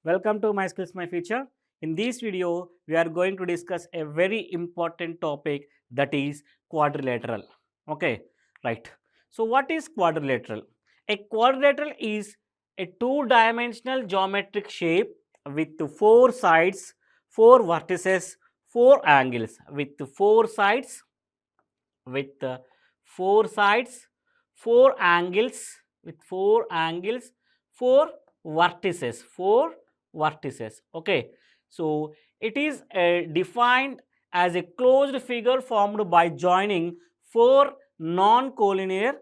Welcome to My Skills My Future. In this video, we are going to discuss a very important topic, that is quadrilateral. Okay, right. So what is quadrilateral? A quadrilateral is a two-dimensional geometric shape with four sides, four vertices, four angles, with four sides, with four sides, four angles, four vertices. Okay, so it is defined as a closed figure formed by joining four non-collinear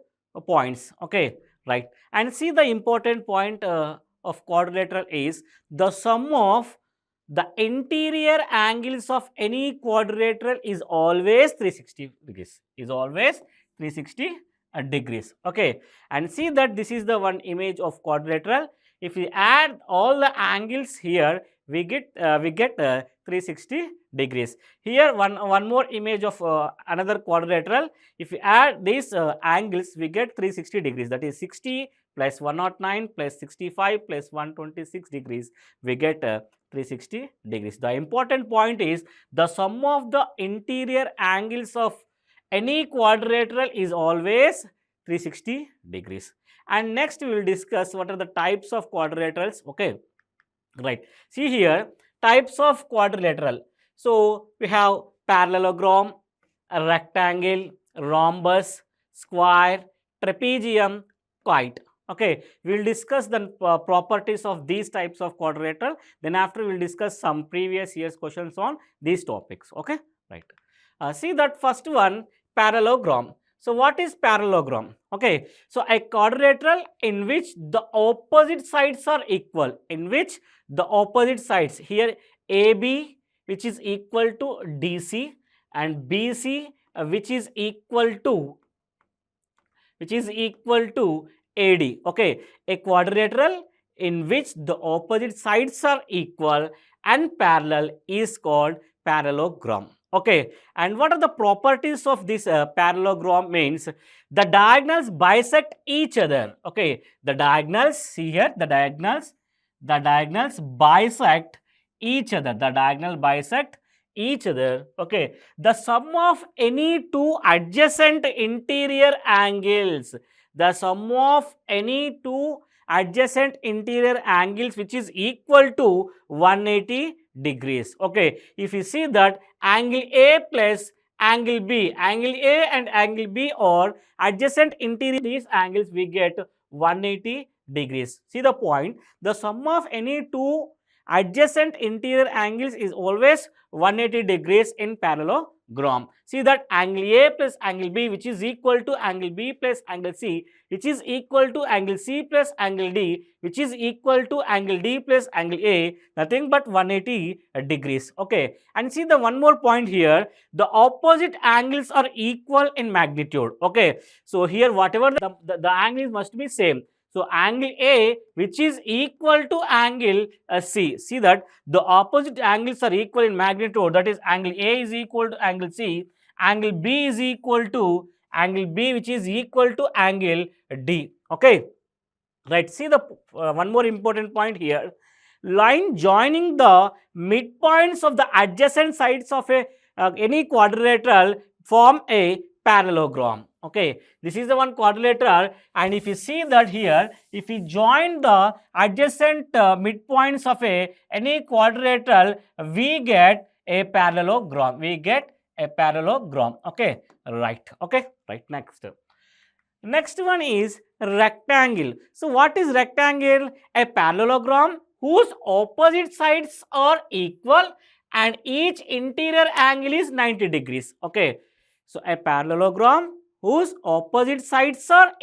points. Okay, right. And see, the important point of quadrilateral is the sum of the interior angles of any quadrilateral is always 360 degrees, degrees. Okay, and see that this is the one image of quadrilateral. If we add all the angles here, we get 360 degrees. Here one more image of another quadrilateral. If we add these angles, we get 360 degrees, that is 60 plus 109 plus 65 plus 126 degrees, we get 360 degrees. The important point is the sum of the interior angles of any quadrilateral is always 360 degrees. And next we will discuss what are the types of quadrilaterals. Okay, right. See here, types of quadrilateral. So we have parallelogram, a rectangle, rhombus, square, trapezium, kite. Okay, we will discuss the properties of these types of quadrilateral. Then after we will discuss some previous year's questions on these topics. Okay, right. See that first one, parallelogram. So what is parallelogram? Okay, so a quadrilateral in which the opposite sides are equal, here AB which is equal to DC and BC which is equal to AD. Okay, a quadrilateral in which the opposite sides are equal and parallel is called parallelogram. Okay, and what are the properties of this parallelogram? Means the diagonals bisect each other. Okay, the diagonals, see here, the diagonals bisect each other. Okay, the sum of any two adjacent interior angles, which is equal to 180 degrees. Okay, if you see that angle A plus angle B, angle A and angle B are adjacent interior, these angles we get 180 degrees. See the point, the sum of any two adjacent interior angles is always 180 degrees in parallelogram. See that angle A plus angle B which is equal to angle B plus angle C, which is equal to angle C plus angle D, which is equal to angle D plus angle A, nothing but 180 degrees. Okay, and see the one more point here, the opposite angles are equal in magnitude. Okay, so here whatever the angles must be same. So angle A which is equal to angle C, see that the opposite angles are equal in magnitude, that is angle A is equal to angle C, angle B is equal to angle B which is equal to angle D. Okay, right. See the one more important point here, line joining the midpoints of the adjacent sides of any quadrilateral form a parallelogram. Okay, this is the one quadrilateral, and if you see that here, if we join the adjacent midpoints of any quadrilateral, we get a parallelogram. Okay, right. Okay, right. Next one is rectangle. So what is rectangle? A parallelogram whose opposite sides are equal and each interior angle is 90 degrees. Okay, so a parallelogram whose opposite sides are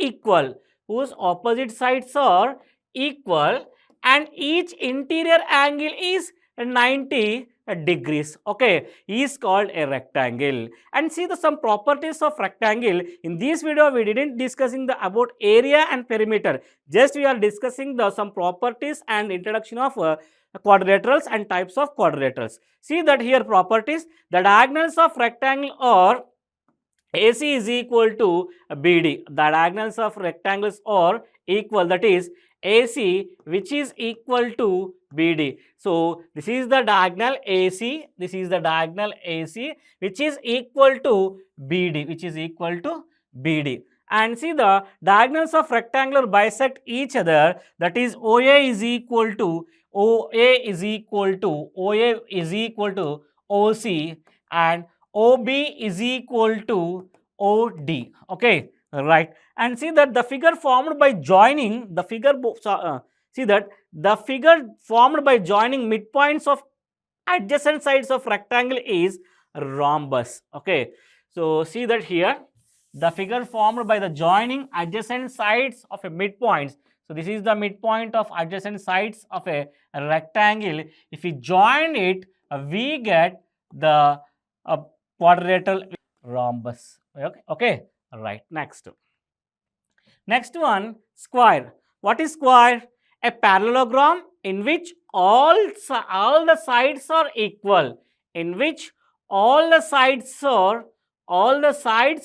equal, and each interior angle is 90 degrees. Okay, is called a rectangle. And see the some properties of rectangle. In this video we didn't discussing the about area and perimeter, just we are discussing the some properties and introduction of quadrilaterals and types of quadrilaterals. See that here properties, the diagonals of rectangle are AC is equal to BD. The diagonals of rectangles are equal, that is AC which is equal to BD. So this is the diagonal AC, this is the diagonal AC which is equal to BD, which is equal to BD. And see, the diagonals of rectangular bisect each other, that is OA is equal to OA is equal to OA is equal to OC and OB is equal to OD. Okay, right. And see that the figure formed by joining the figure see that the figure formed by joining midpoints of adjacent sides of rectangle is rhombus. Okay, so see that here the figure formed by the joining adjacent sides of a midpoint. So this is the midpoint of adjacent sides of a rectangle. If we join it, we get the quadrilateral rhombus. Okay, okay, right. Next one, square. What is square? A parallelogram in which all the sides are equal. In which all the sides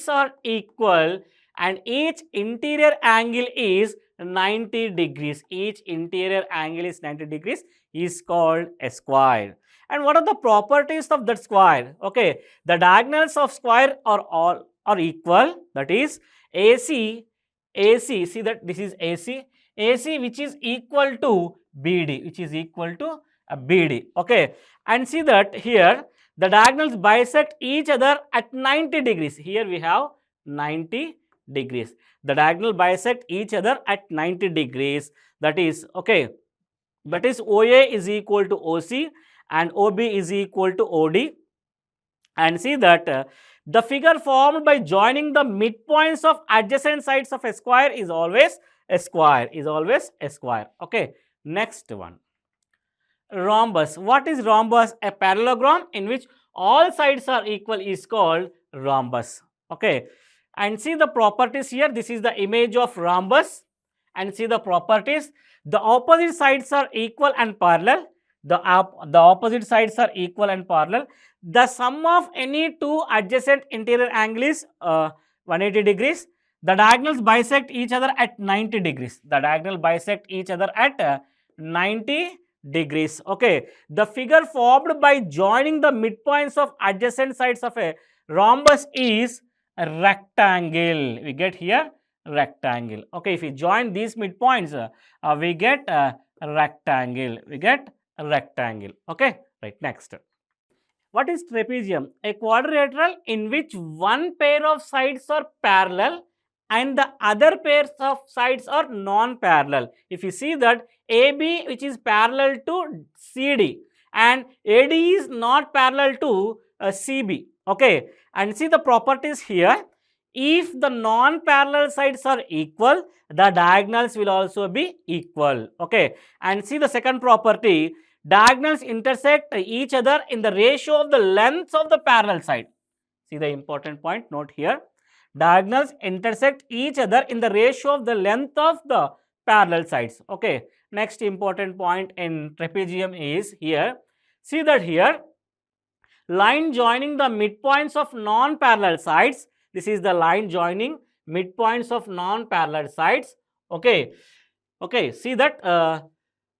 are equal and each interior angle is 90 degrees. Each interior angle is 90 degrees is called a square. And what are the properties of that square? Okay, the diagonals of square are equal. That is AC, see that this is AC which is equal to BD, which is equal to BD. Okay, and see that here the diagonals bisect each other at 90 degrees. Here we have 90 degrees. The diagonal bisect each other at 90 degrees. That is, okay, that is OA is equal to OC and OB is equal to OD. And see that the figure formed by joining the midpoints of adjacent sides of a square is always a square, Okay, next one. Rhombus. What is rhombus? A parallelogram in which all sides are equal is called rhombus. Okay, and see the properties here. This is the image of rhombus and see the properties. The opposite sides are equal and parallel. The opposite sides are equal and parallel. The sum of any two adjacent interior angles is 180 degrees. The diagonals bisect each other at 90 degrees. The diagonal bisect each other at 90 degrees. Okay, the figure formed by joining the midpoints of adjacent sides of a rhombus is a rectangle. We get here rectangle. Okay, if we join these midpoints, we get a rectangle. Okay, right. Next. What is trapezium? A quadrilateral in which one pair of sides are parallel and the other pairs of sides are non-parallel. If you see that AB which is parallel to CD and AD is not parallel to CB. Okay, and see the properties here. If the non-parallel sides are equal, the diagonals will also be equal. Okay, and see the second property. Diagonals intersect each other in the ratio of the lengths of the parallel side. See the important point, note here. Diagonals intersect each other in the ratio of the length of the parallel sides. Okay, next important point in trapezium is here. See that here, line joining the midpoints of non-parallel sides. This is the line joining midpoints of non-parallel sides. Okay, see that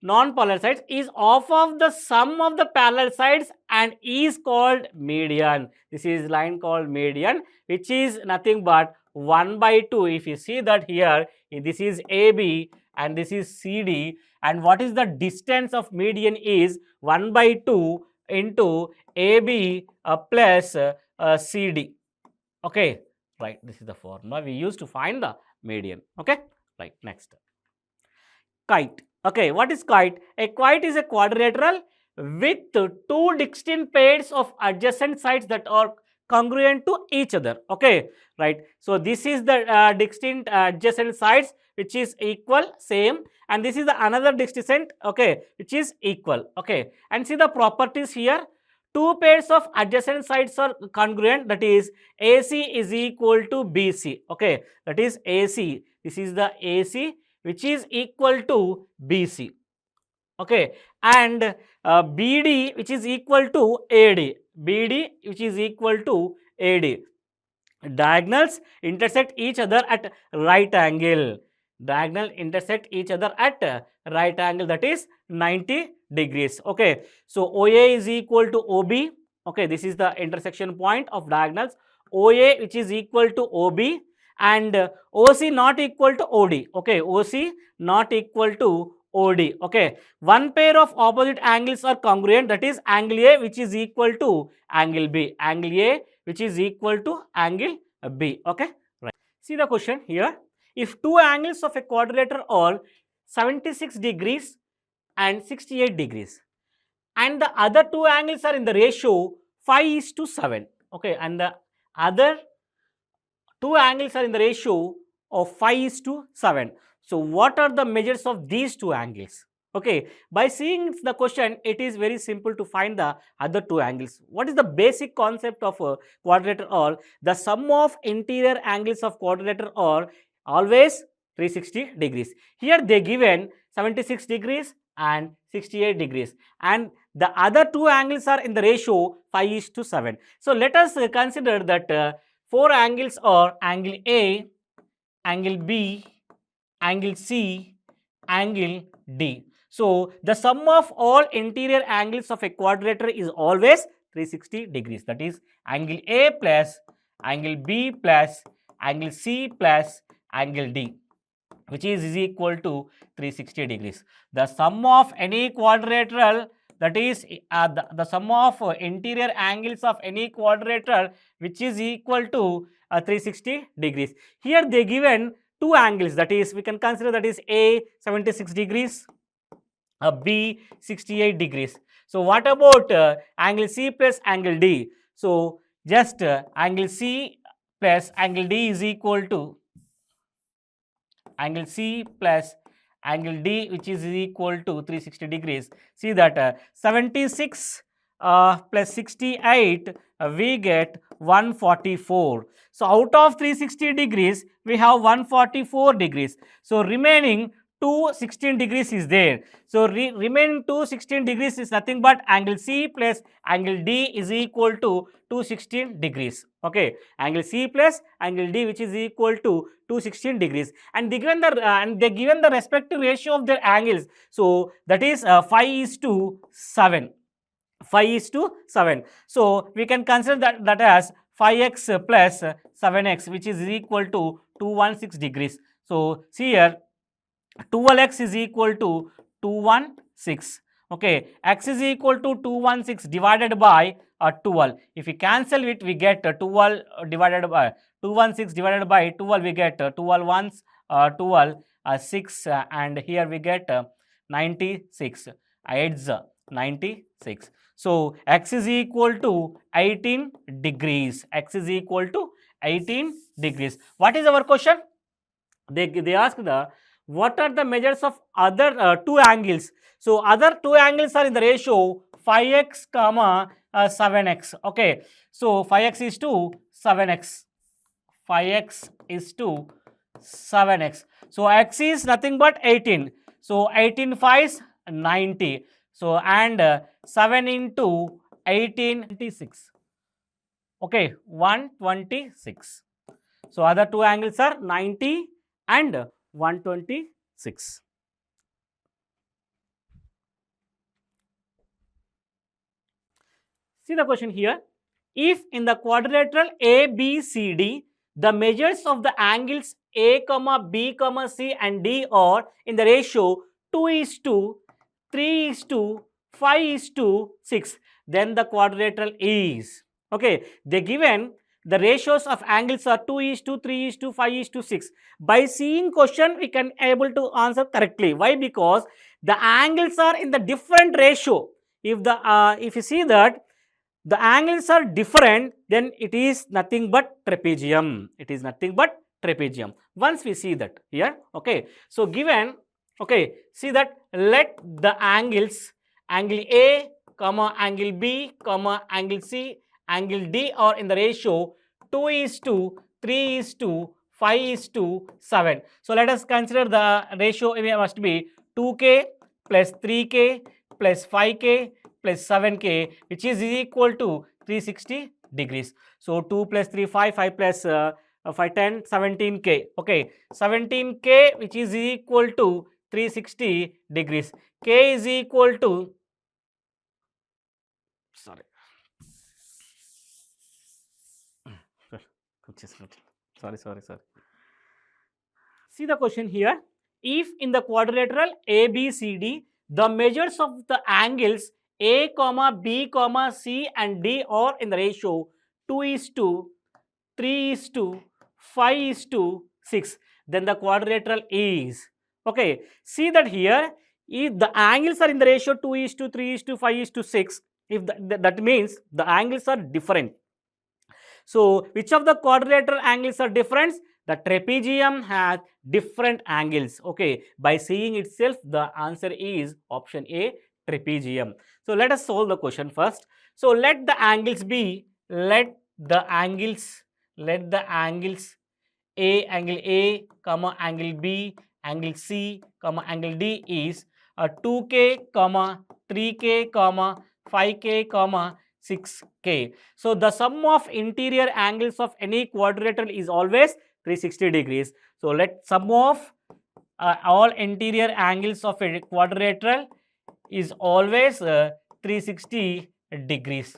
non-parallel sides is off of the sum of the parallel sides and is called median. This is line called median, which is nothing but 1 by 2. If you see that here, this is AB and this is CD, and what is the distance of median is 1 by 2 into AB plus CD. Okay, right. This is the formula we use to find the median. Okay, right. Next. Kite. Okay, what is kite? A kite is a quadrilateral with two distinct pairs of adjacent sides that are congruent to each other. Okay, right. So this is the distinct adjacent sides which is equal, same, and this is the another distinct, okay, which is equal. Okay, and see the properties here. Two pairs of adjacent sides are congruent, that is AC is equal to BC. Okay, that is AC. This is the AC which is equal to BC. Okay, and BD which is equal to AD. BD which is equal to AD. Diagonals intersect each other at right angle. diagonal intersect each other at right angle, that is 90 degrees. Okay, so OA is equal to OB. Okay, this is the intersection point of diagonals. OA which is equal to OB, and OC not equal to OD. Okay, OC not equal to OD. Okay, one pair of opposite angles are congruent, that is angle A which is equal to angle B. Angle A which is equal to angle B. Okay, right. See the question here. If two angles of a quadrilateral are 76 degrees and 68 degrees, and the other two angles are in the ratio 5:7, okay, and the other two angles are in the ratio of 5:7. So what are the measures of these two angles? Okay, by seeing the question, it is very simple to find the other two angles. What is the basic concept of a quadrilateral? Or the sum of interior angles of quadrilateral are always 360 degrees. Here they given 76 degrees and 68 degrees, and the other two angles are in the ratio 5:7. So let us consider that four angles are angle A, angle B, angle C, angle D. So the sum of all interior angles of a quadrilateral is always 360 degrees. That is angle A plus angle B plus angle C plus angle D, which is equal to 360 degrees. The sum of any quadrilateral, that is the sum of interior angles of any quadrilateral which is equal to 360 degrees. Here they given two angles, that is we can consider, that is A 76 degrees, B 68 degrees. So what about angle C plus angle D? So just angle C plus angle D is equal to angle C plus angle D, which is equal to 360 degrees. See that 76 plus 68, we get 144. So out of 360 degrees, we have 144 degrees. So remaining 216 degrees is there. So remaining 216 degrees is nothing but angle C plus angle D is equal to 216 degrees. Okay, angle C plus angle D, which is equal to 216 degrees, and they given the respective ratio of their angles. So that is 5:7. 5:7. So we can consider that as 5x plus 7x, which is equal to 216 degrees. So see here, 12x is equal to 216. Okay, x is equal to 216 divided by 12. If we cancel it, we get 12 divided by 216 divided by 12, we get 12 ones 12 6, and here we get 96. Adds 96. So x is equal to 18 degrees. X is equal to 18 degrees. What is our question? They ask what are the measures of other two angles. So other two angles are in the ratio 5x comma 7x. Okay, so 5x is to 7x. 5x is to 7x. So x is nothing but 18. So 18 5s 90. So and 7 into 18, 26. Okay, 126. So other two angles are 90 and 126. See the question here. If in the quadrilateral ABCD, the measures of the angles A, B, C and D are in the ratio 2:3:5:6, then the quadrilateral is. Okay, they given the ratios of angles are 2:3:5:6. By seeing question, we can able to answer correctly. Why? Because the angles are in the different ratio. If you see that the angles are different, then it is nothing but trapezium. It is nothing but trapezium. Once we see that here, okay. So given, okay, see that let the angles angle A, comma angle B, comma angle C, angle D are in the ratio 2:3:5:7. So let us consider the ratio must be 2k plus 3k plus 5k plus 7k, which is equal to 360 degrees. So 2 plus 3 5, 5 plus 10, 17K. Okay, 17K which is equal to 360 degrees. K is equal to, sorry, sorry. See the question here. If in the quadrilateral ABCD, the measures of the angles A, B, C and D are in the ratio 2 is to 3 is to 5 is to 6, then the quadrilateral is. Okay, see that here, if the angles are in the ratio 2 is to 3 is to 5 is to 6, if that means the angles are different. So, which of the quadrilateral angles are different? The trapezium has different angles. Okay, by seeing itself, the answer is option A, trapezium. So, let us solve the question first. So, let the angles be, let the angles angle A, comma angle B, angle C, comma angle D is 2K, comma 3K, comma 5K, comma 6K. So, the sum of interior angles of any quadrilateral is always 360 degrees. So, let sum of all interior angles of a quadrilateral is always 360 degrees.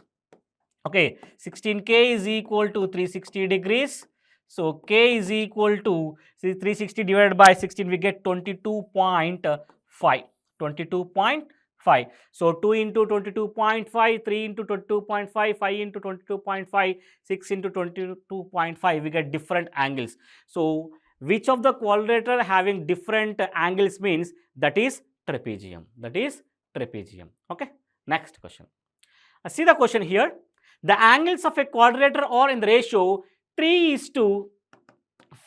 Okay, 16K is equal to 360 degrees. So, K is equal to, see, 360 divided by 16, we get 22.5. 22.5. So, 2 into 22.5, 3 into 22.5, 5 into 22.5, 6 into 22.5, we get different angles. So, which of the quadrilateral having different angles means that is trapezium. That is trapezium. Okay, next question. See the question here. The angles of a quadrilateral are in the ratio 3 is to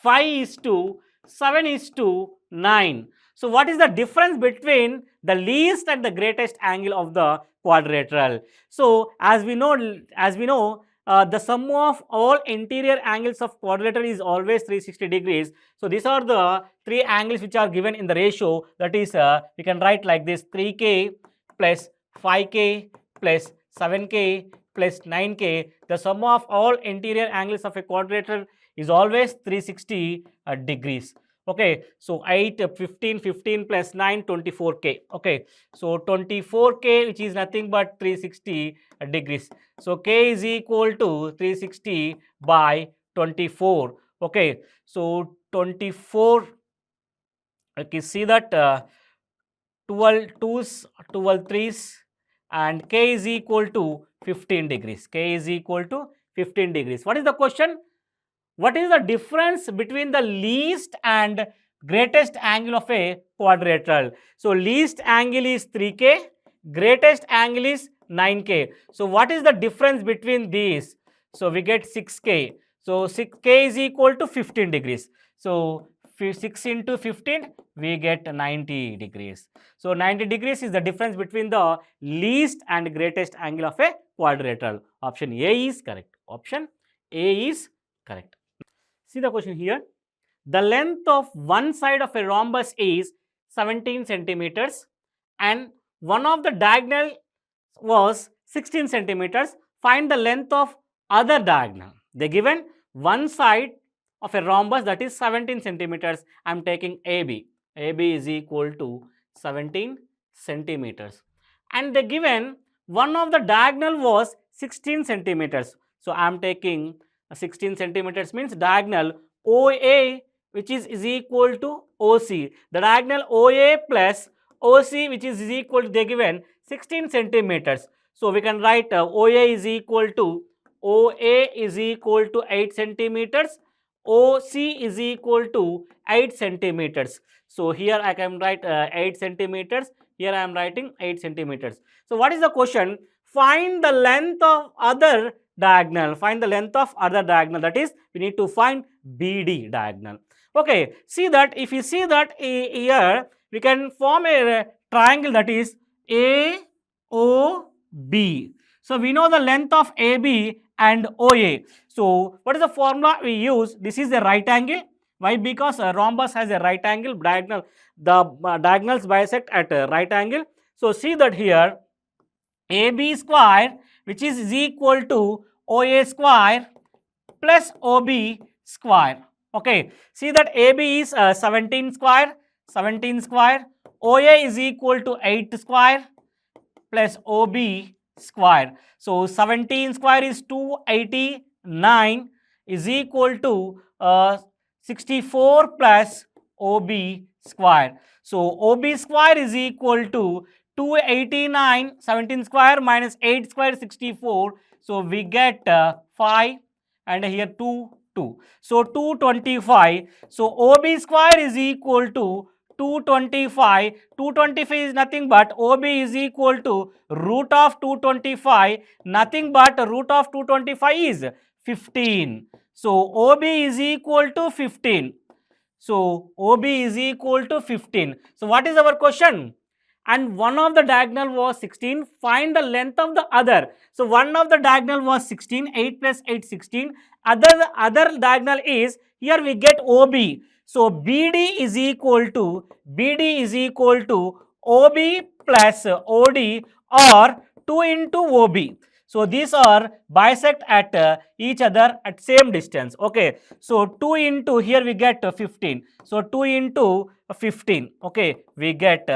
5 is to 7 is to 9. So, what is the difference between the least and the greatest angle of the quadrilateral? So, as we know, the sum of all interior angles of quadrilateral is always 360 degrees. So, these are the three angles which are given in the ratio. That is, we can write like this: 3K plus 5K plus 7K plus 9K. The sum of all interior angles of a quadrilateral is always 360 degrees. Okay, so 8, 15, 15 plus 9, 24K. Okay, so 24K, which is nothing but 360 degrees. So K is equal to 360 by 24. Okay, so 24. Okay, see that 12 2's, 12 3's, and K is equal to 15 degrees. K is equal to 15 degrees. What is the question? What is the difference between the least and greatest angle of a quadrilateral? So, least angle is 3K, greatest angle is 9K. So, what is the difference between these? So, we get 6K. So, 6K is equal to 15 degrees. So, 6 into 15, we get 90 degrees. So, 90 degrees is the difference between the least and greatest angle of a quadrilateral. Option A is correct. Option A is correct. See the question here. The length of one side of a rhombus is 17 centimeters and one of the diagonal was 16 centimeters. Find the length of other diagonal. They given one side of a rhombus, that is 17 centimeters. I am taking AB. AB is equal to 17 centimeters. And they given one of the diagonal was 16 centimeters. So, I am taking 16 centimeters means diagonal OA, which is equal to OC. The diagonal OA plus OC, which is equal to, they given 16 centimeters. So, we can write OA is equal to 8 centimeters, OC is equal to 8 centimeters. So, here I can write 8 centimeters, here I am writing 8 centimeters. So, what is the question? Find the length of other diagonal. Find the length of other diagonal, that is, we need to find BD diagonal. Okay, see that, if you see that here, we can form a triangle, that is AOB. So, we know the length of AB and OA. So, what is the formula we use? This is a right angle. Why? Because a rhombus has a right angle diagonal. The diagonals bisect at a right angle. So, see that here AB square, which is equal to OA square plus OB square. Okay, see that AB is 17 square, 17 square. OA is equal to 8 square plus OB square. So 17 square is 289 is equal to 64 plus OB square. So OB square is equal to 289, 17 square minus 8 square 64. So we get 5 and here 2, 2. So 225. So OB square is equal to 225. 225 is nothing but OB is equal to root of 225. Nothing but root of 225 is 15. So OB is equal to 15. So OB is equal to 15. So what is our question? And one of the diagonal was 16. Find the length of the other. So one of the diagonal was 16. 8 plus 8, 16. Other diagonal is, here we get OB. So BD is equal to OB plus OD, or 2 into OB. So these are bisect at each other at same distance. Okay. So 2 into, here we get 15. So 2 into 15. Okay. We get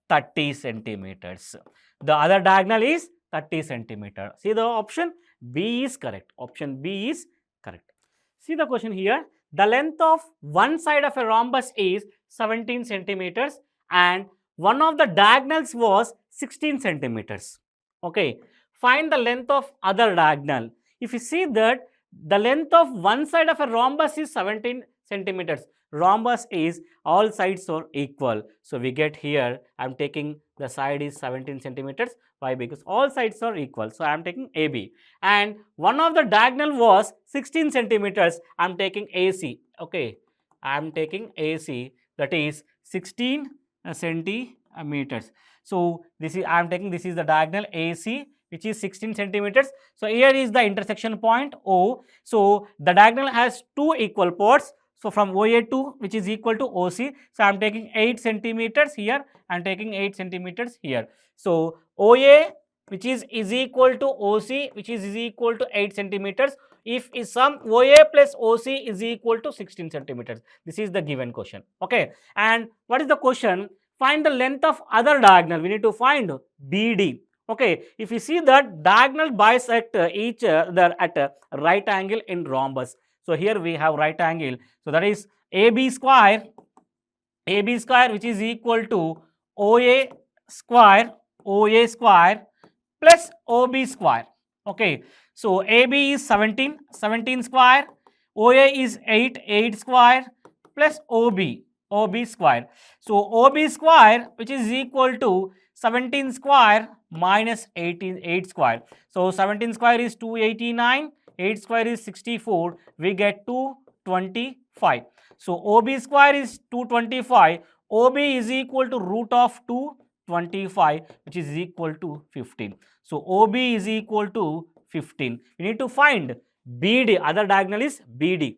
30 centimeters. The other diagonal is 30 centimeter. See the option B is correct. Option B is correct. See the question here. The length of one side of a rhombus is 17 centimeters and one of the diagonals was 16 centimeters. Okay. Find the length of other diagonal. If you see that the length of one side of a rhombus is 17 centimeters. Rhombus is all sides are equal. So we get here, I am taking the side is 17 centimeters. Why? Because all sides are equal. So I am taking AB. And one of the diagonal was 16 centimeters. I am taking AC. Okay. I am taking AC, that is 16 centimeters. So this is, I am taking, this is the diagonal AC, which is 16 centimeters. So here is the intersection point O. So the diagonal has two equal parts. So from OA2, which is equal to OC. So I am taking 8 centimeters here. I am taking 8 centimeters here. So OA, which is equal to OC, which is equal to 8 centimeters. If is sum OA plus OC is equal to 16 centimeters. This is the given question. Okay. And what is the question? Find the length of other diagonal. We need to find BD. Okay. If you see that diagonal bisect each other at a right angle in rhombus. So here we have right angle. So that is AB square, which is equal to OA square plus OB square. Okay. So AB is 17 square, OA is 8 square plus OB square. So OB square, which is equal to 17 square minus 8 square. So 17 square is 289, 8 square is 64, we get 225. So OB square is 225, OB is equal to root of 225, which is equal to 15. So OB is equal to 15. We need to find BD, other diagonal is BD.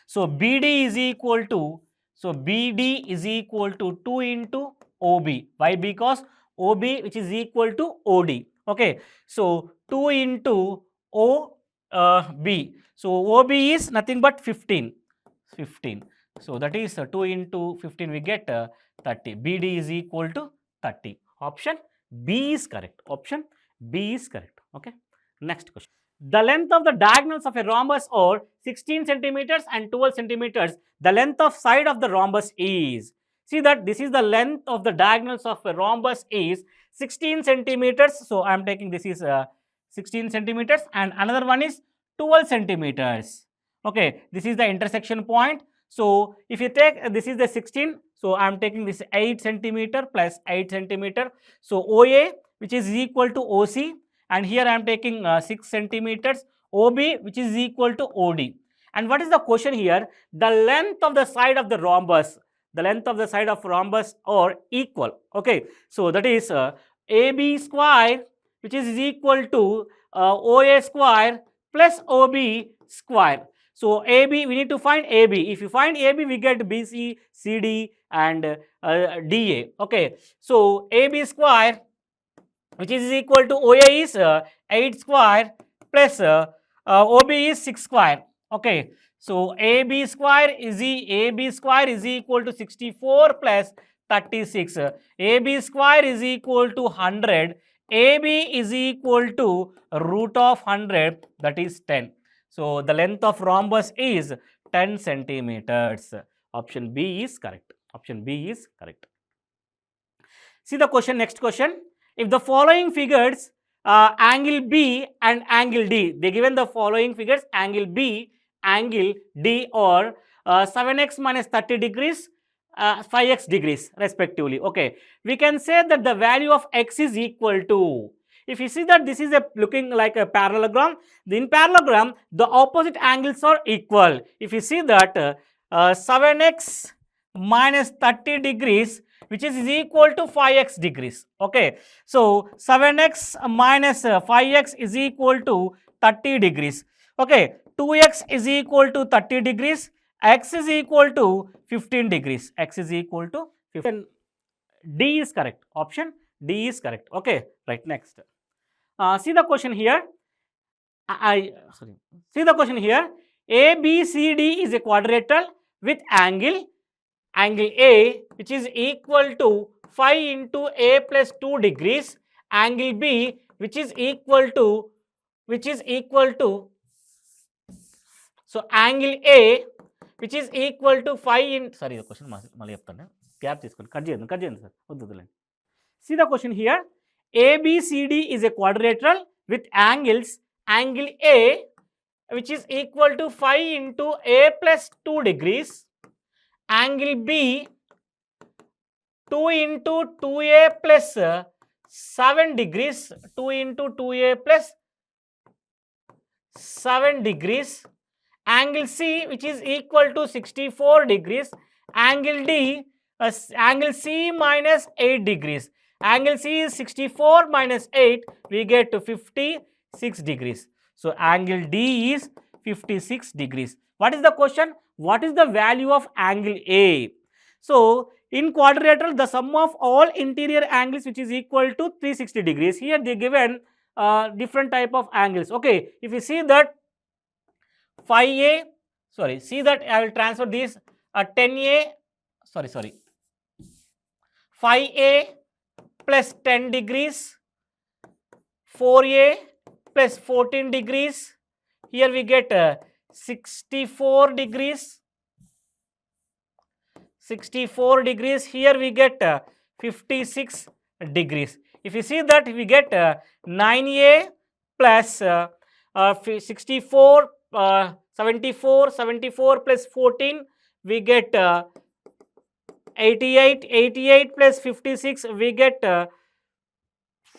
So BD is equal to, BD is equal to 2 into OB. Why? Because OB, which is equal to OD. Okay. So 2 into OB. So OB is nothing but 15. So that is 2 into 15, we get 30. BD is equal to 30. Option B is correct. Option B is correct. Okay. Next question. The length of the diagonals of a rhombus are 16 centimeters and 12 centimeters. The length of side of the rhombus is. See that this is the length of the diagonals of a rhombus is 16 centimeters. So I am taking, this is 16 centimeters and another one is 12 centimeters. Okay, this is the intersection point. So if you take, this is the 16. So I am taking this 8 centimeter plus 8 centimeter. So OA, which is equal to OC. And here I am taking 6 centimeters, OB, which is equal to OD. And what is the question here? The length of the side of the rhombus, are equal. Okay, so that is AB square, which is equal to OA square plus OB square. So AB, we need to find AB. If you find AB, we get BC, CD and DA. Okay, so AB square, which is equal to OA is 8 square plus OB is 6 square. Okay, So AB square is equal to 64 plus 36. AB square is equal to 100. AB is equal to root of 100, that is 10. So the length of rhombus is 10 centimeters. Option B is correct. Option B is correct. See the question, next question. If the following figures angle B and angle D, they given the following figures angle B, angle D, or 7x minus 30 degrees, 5x degrees respectively. Okay, we can say that the value of x is equal to, if you see that this is a looking like a parallelogram, in parallelogram the opposite angles are equal. If you see that 7x minus 30 degrees, which is equal to 5x degrees. Okay, so 7x minus 5x is equal to 30 degrees. Okay, 2x is equal to 30 degrees, x is equal to 15 degrees, x is equal to 15. D is correct. Option D is correct. Okay, right, next. See the question here. Sorry. See the question here. ABCD is a quadrilateral with angle A, which is equal to 5 into A plus 2 degrees, angle B, which is equal to so angle A, which is equal to 5 in, sorry, the question mali cheptanu gap teeskoni cut cheyandi sir oddudulen. See the question here. ABCD is a quadrilateral with angles angle A, which is equal to 5 into A plus 2 degrees, angle B 2 into 2A plus 7 degrees, 2 into 2A plus 7 degrees, angle C, which is equal to 64 degrees, angle D, angle C minus 8 degrees. Angle C is 64 minus 8, we get to 56 degrees. So angle D is 56 degrees. What is the question? What is the value of angle A? So in quadrilateral, the sum of all interior angles which is equal to 360 degrees. Here they given different type of angles. Okay, if you see that 5A, sorry, see that I will transfer this 10A, sorry, 5A plus 10 degrees, 4A plus 14 degrees, here we get 64 degrees, 64 degrees, here we get 56 degrees. If you see that we get 9A plus 64, 74 plus 14, we get 88 plus 56, we get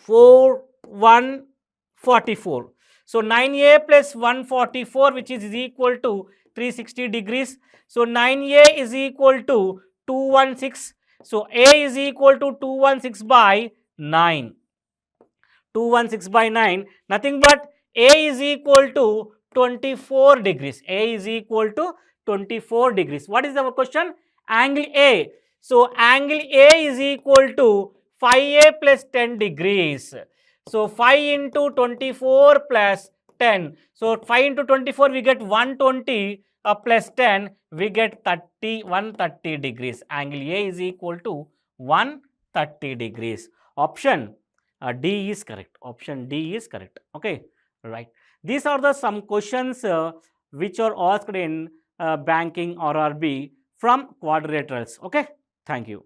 144. So 9A plus 144, which is equal to 360 degrees. So 9A is equal to 216. So A is equal to 216 by 9. 216 by 9, nothing but A is equal to 24 degrees. A is equal to 24 degrees. What is our question? Angle A. So angle A is equal to 5A plus 10 degrees. So 5 into 24 plus 10. So 5 into 24 we get 120 plus 10 we get 130 degrees. Angle A is equal to 130 degrees. Option D is correct. Option D is correct. Okay, right. These are the some questions which are asked in banking RRB from quadrilaterals. Okay, thank you.